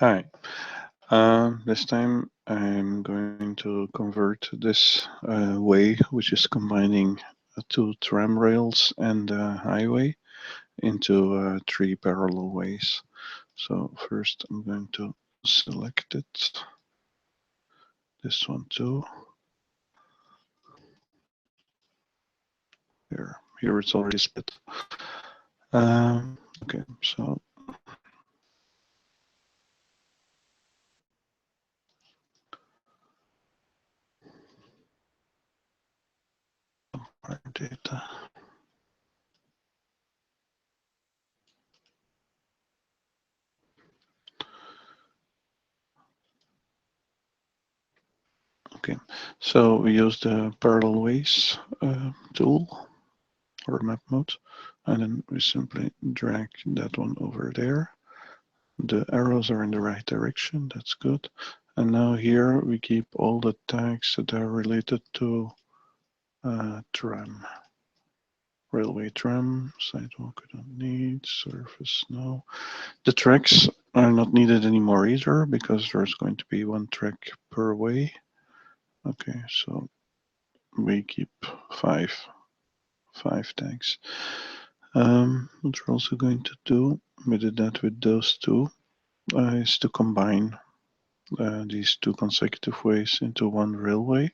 Hi. This time I'm going to convert this way, which is combining two tram rails and a highway, into three parallel ways. So first I'm going to select it, this one too. Here it's already split. Okay, so our data. Okay, so we use the parallel ways tool or map mode, and then we simply drag that one over there. The arrows are in the right direction, that's good. And now here we keep all the tags that are related to tram. Railway tram, sidewalk we don't need, surface no. The tracks are not needed anymore either because there's going to be one track per way. Okay, so we keep five tags. What we're also going to do, we did that with those two, is to combine these two consecutive ways into one railway.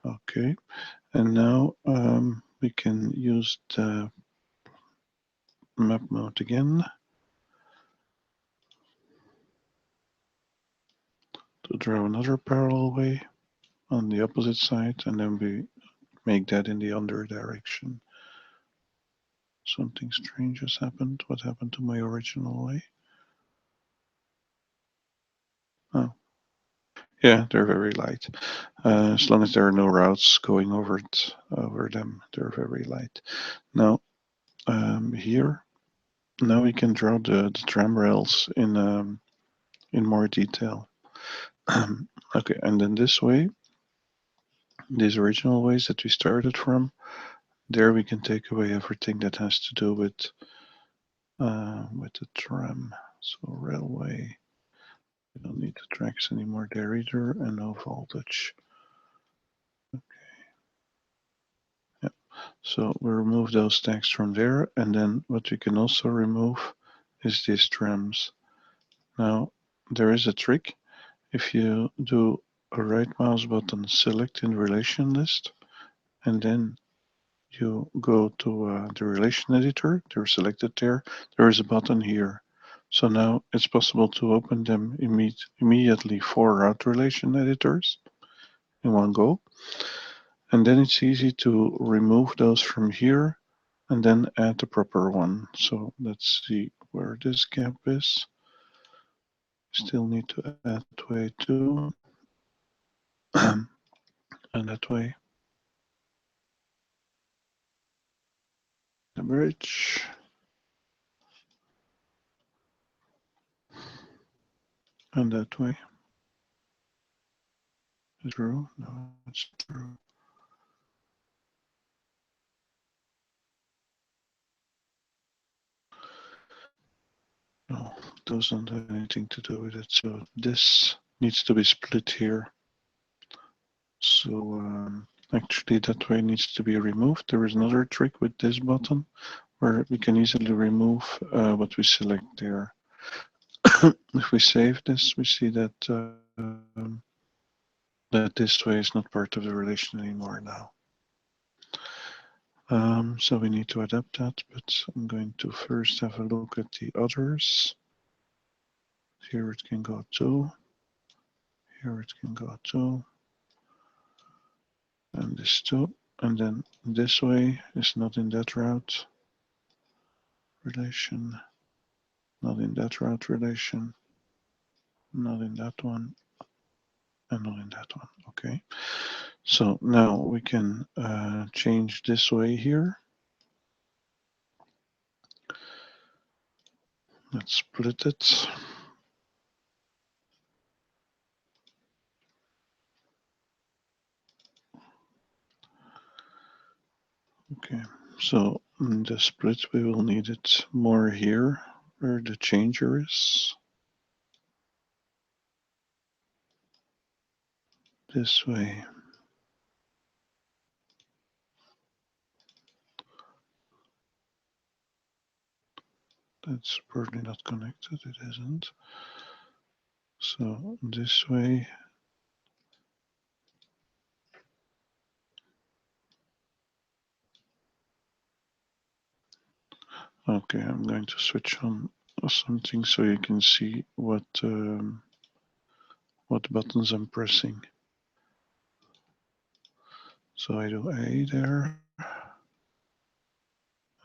Okay, and now we can use the map mode again to draw another parallel way on the opposite side, and then we make that in the other direction. Something strange has happened. What happened to my original way? Oh, yeah, they're very light. As long as there are no routes going over them, they're very light. Now, here, now we can draw the tram rails in more detail. Okay, and then this way, these original ways that we started from, there we can take away everything that has to do with the tram. So railway, we don't need the tracks anymore there either, and no voltage. Yeah. So we remove those tags from there, and then what we can also remove is these trams. Now, there is a trick. If you do a right mouse button, select in relation list, and then you go to the relation editor, they're selected there. There is a button here. So now it's possible to open them immediately, 4 route relation editors in one go. And then it's easy to remove those from here and then add the proper one. So let's see where this gap is. Still need to add that way too. And that way. The bridge. And that way. True? No, it's true. No, doesn't have anything to do with it. So this needs to be split here. So actually that way needs to be removed. There is another trick with this button where we can easily remove what we select there. If we save this, we see that that this way is not part of the relation anymore now. So we need to adapt that, but I'm going to first have a look at the others. Here it can go to, here it can go to, and this too. And then this way is not in that route relation, not in that route relation, not in that one, and not in that one. Okay. So now we can change this way here. Let's split it. Okay, so the split, we will need it more here where the changer is. this way. That's probably not connected, it isn't. So this way. Okay, I'm going to switch on something so you can see what buttons I'm pressing. So I do A there,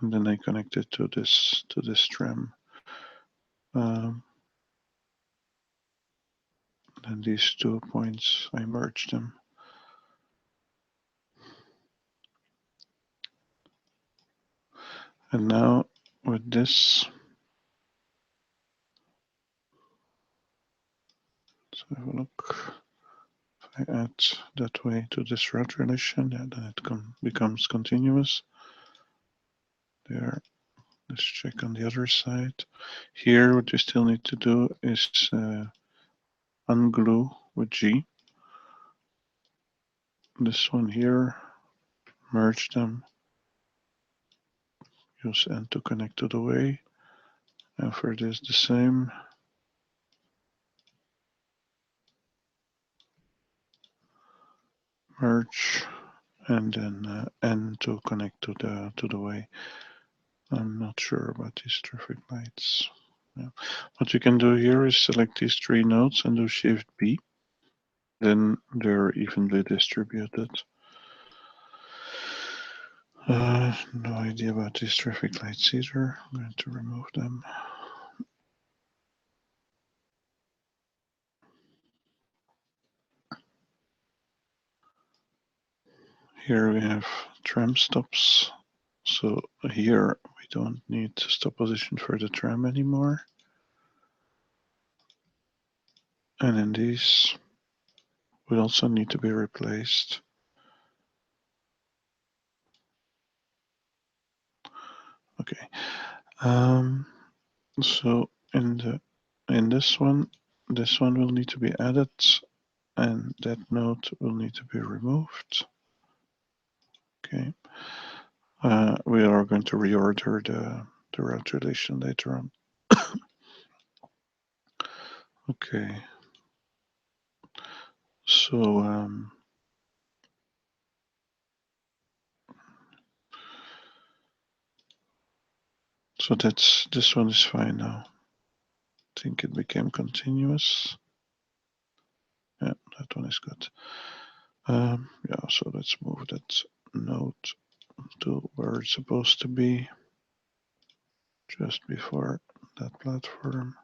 and then I connect it to this tram. And these 2 points, I merge them. And now with this, let's have a look. If I add that way to this route relation, yeah, then it becomes continuous. There. Let's check on the other side. Here, what we still need to do is unglue with G. This one here, merge them, use N to connect to the way. And for this, the same. Merge, and then N to connect to the way. I'm not sure about these traffic lights. Yeah. What you can do here is select these 3 nodes and do Shift B. Then they're evenly distributed. No idea about these traffic lights either. I'm going to remove them. Here we have tram stops. So here we don't need stop position for the tram anymore. And then these will also need to be replaced. Okay. So in this one will need to be added, and that node will need to be removed. Okay. We are going to reorder the route relation later on. Okay. So so this one is fine now. I think it became continuous. Yeah, that one is good. Yeah, so let's move that node to where it's supposed to be, just before that platform.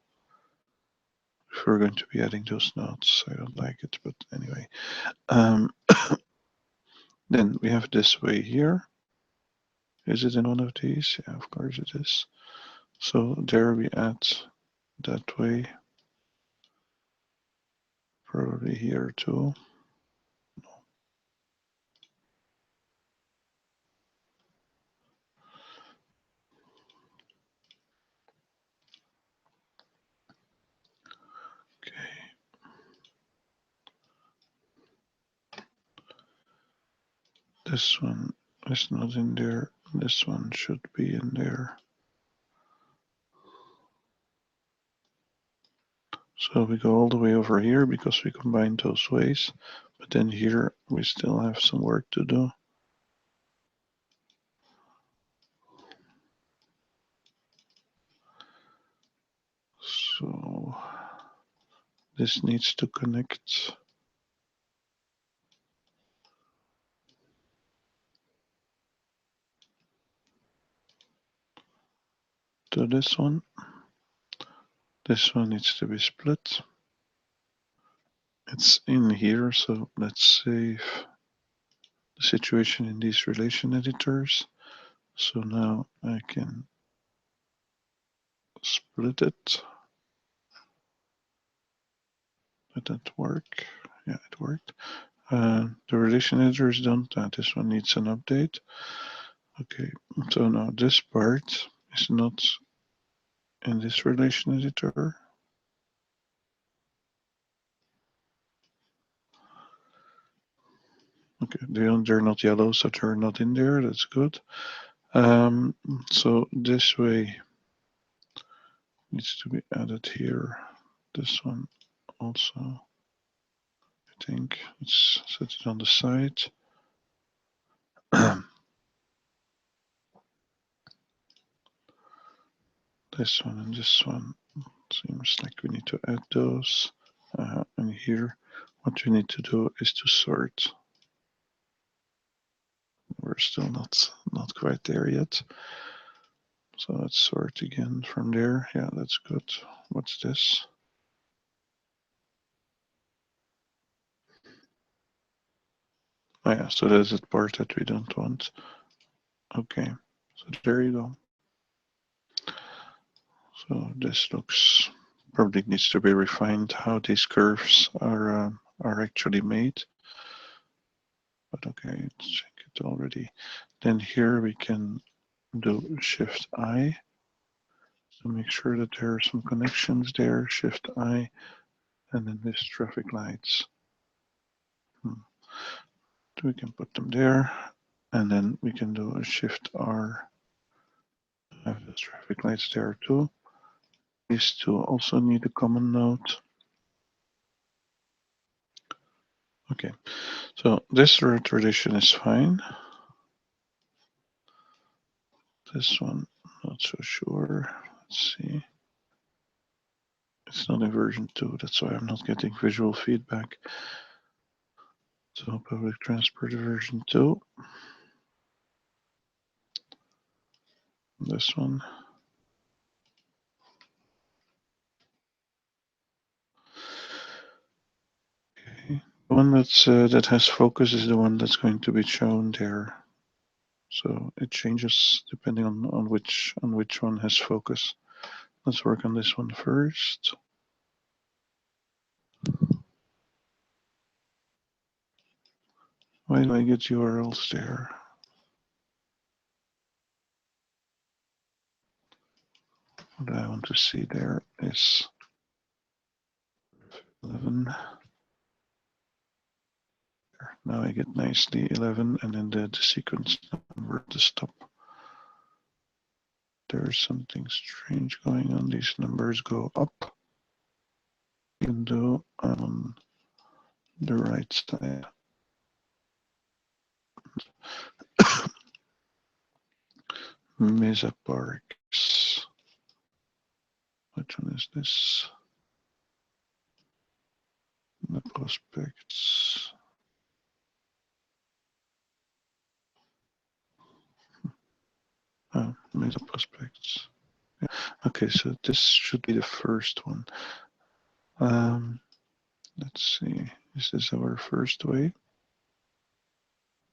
If we're going to be adding those nodes, I don't like it, but anyway. Then we have this way here. Is it in one of these? Yeah, of course it is. So there we add that way. Probably here too. Okay. This one is not in there. This one should be in there. So we go all the way over here because we combined those ways. But then here we still have some work to do. So this needs to connect to this one. This one needs to be split. It's in here, so let's save the situation in these relation editors. So now I can split it. Did that work? Yeah, it worked. The relation editor is done. This one needs an update. Okay, so now this part is not in this relation editor. they're not yellow, so they're not in there. That's good. So this way needs to be added here. This one also, I think. Let's set it on the side. This one and this one. Seems like we need to add those. And here, what we need to do is to sort. We're still not quite there yet. So let's sort again from there. Yeah, that's good. What's this? Oh yeah, so there's a part that we don't want. Okay, so there you go. So this looks, probably needs to be refined how these curves are actually made. But okay, let's check it already. Then here we can do Shift I to make sure that there are some connections there. Shift I, and then this traffic lights. We can put them there, and then we can do a Shift R. Have the traffic lights there too. These two also need a common node. Okay, so this road tradition is fine. This one, not so sure. Let's see. It's not in version 2, that's why I'm not getting visual feedback. So public transport version 2. This one. Okay. The one that's that has focus is the one that's going to be shown there. So it changes depending on which one has focus. Let's work on this one first. Why do I get URLs there? What I want to see there is 11. Now I get nicely 11, and then the sequence number at the stop. There's something strange going on. These numbers go up, even though I'm on the right side. Mesa Parks. Which one is this? The prospects. Oh, Mesa Prospects. Yeah. Okay, so this should be the first one. Let's see. Is this our first way?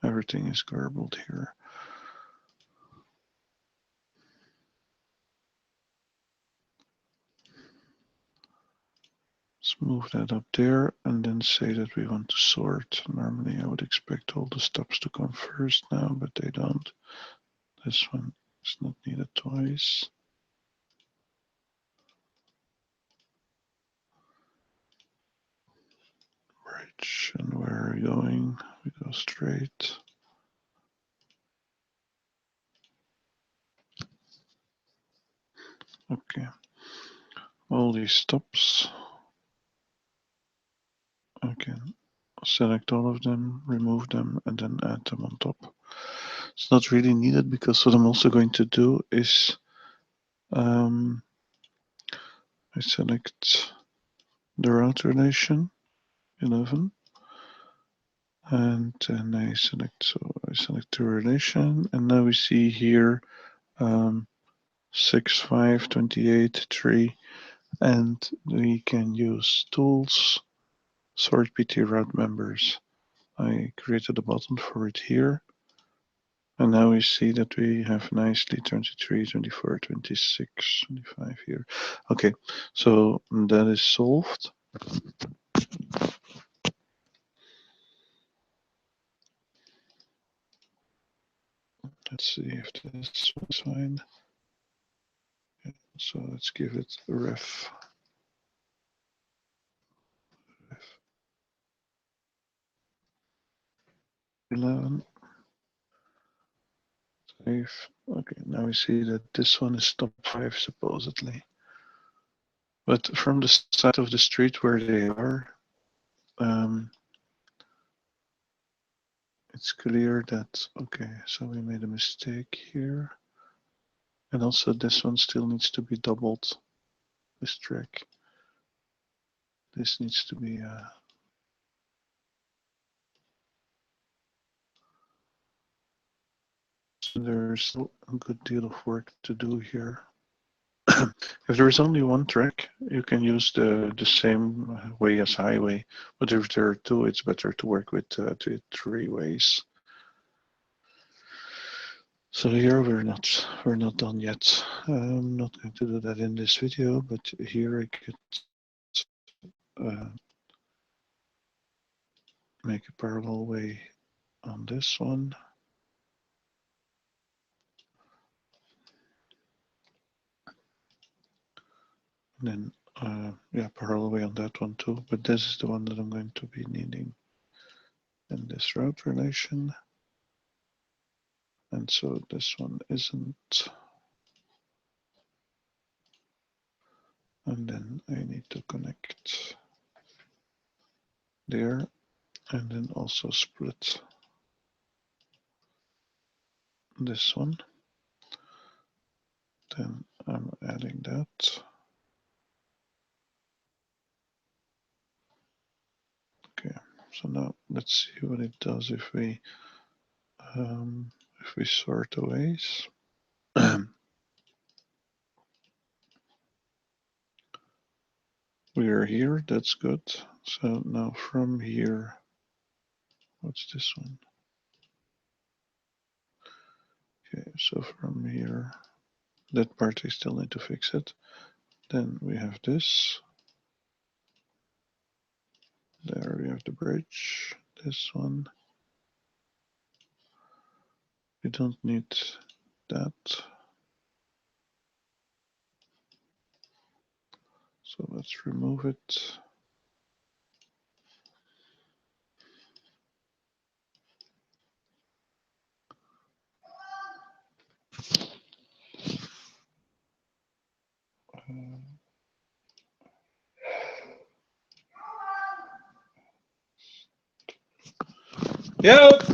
Everything is garbled here. Let's move that up there and then say that we want to sort. Normally I would expect all the stops to come first now, but they don't. This one is not needed twice. Bridge, and where are we going? We go straight. Okay. All these stops. I can select all of them, remove them, and then add them on top. It's not really needed because what I'm also going to do is I select the route relation 11, and then I select the relation, and now we see here 6, 5, 28, 3, and we can use tools, sort PT route members. I created a button for it here. And now we see that we have nicely 23, 24, 26, 25 here. Okay, so that is solved. Let's see if this was fine. Yeah, so let's give it a ref. 11. Save. Okay, now we see that this one is top 5 supposedly. But from the side of the street where they are, it's clear that, okay, so we made a mistake here. And also this one still needs to be doubled, this track. This needs to be there's a good deal of work to do here. If there is only one track, you can use the same way as highway. But if there are two, it's better to work with 3 ways. So here we're not done yet. I'm not going to do that in this video, but here I could make a parallel way on this one. And then yeah, parallel way on that one too, but this is the one that I'm going to be needing in this route relation. And so this one isn't. And then I need to connect there and then also split this one. Then I'm adding that. Okay, so now let's see what it does if we sort the ways. We are here, that's good. So now from here, what's this one? Okay, so from here, that part I still need to fix it. Then we have this. There we have the bridge, this one. We don't need that. So let's remove it. Yep.